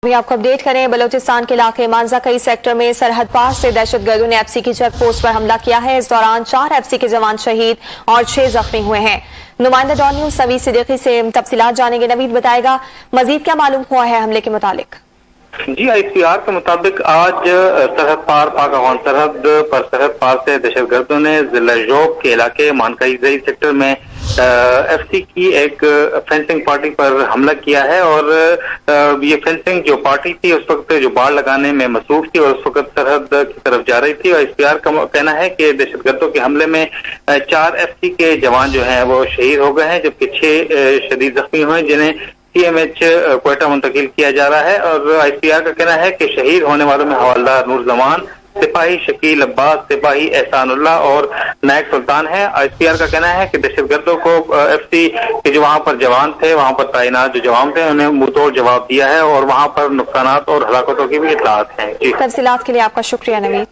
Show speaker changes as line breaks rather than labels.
ابھی آپ کو اپڈیٹ کریں، بلوچستان کے علاقے مانزا کئی سیکٹر میں سرحد پار سے دہشت گردوں نے ایف سی کی چیک پوسٹ پر حملہ کیا ہے۔ اس دوران 4 ایف سی کے جوان شہید اور 6 زخمی ہوئے ہیں۔ نمائندہ ڈان نیوز نوید صدیقی سے تفصیلات جانیں گے۔ نوید بتائے گا مزید کیا معلوم ہوا ہے حملے کے متعلق؟
جی ICR کے مطابق آج سرحد پار پاک افغان سرحد پار سے دہشت گردوں نے ضلع جوب کے علاقے مانکائی زئی سیکٹر میں ایف سی کی ایک فینسنگ پارٹی پر حملہ کیا ہے، اور یہ فینسنگ جو پارٹی تھی اس وقت جو باڑ لگانے میں مصروف تھی اور اس وقت سرحد کی طرف جا رہی تھی۔ ICR کا کہنا ہے کہ دہشت گردوں کے حملے میں 4 ایف سی کے جوان جو ہیں وہ شہید ہو گئے ہیں، جبکہ 6 شدید زخمی ہوئے ہیں جنہیں CMH کوئٹہ منتقل کیا جا رہا ہے۔ اور ICR کا کہنا ہے کہ شہید ہونے والوں میں حوالدار نور زمان، سپاہی شکیل عباس، سپاہی احسان اللہ اور نائک سلطان ہے۔ ICR کا کہنا ہے کہ دہشت گردوں کو ایف سی کے جو وہاں پر جوان تھے، وہاں پر تعینات جو جوان تھے، انہیں منہ توڑ جواب دیا ہے اور وہاں پر نقصانات اور ہلاکتوں کی بھی اطلاعات ہیں۔
تفصیلات کے لیے آپ کا شکریہ نوید۔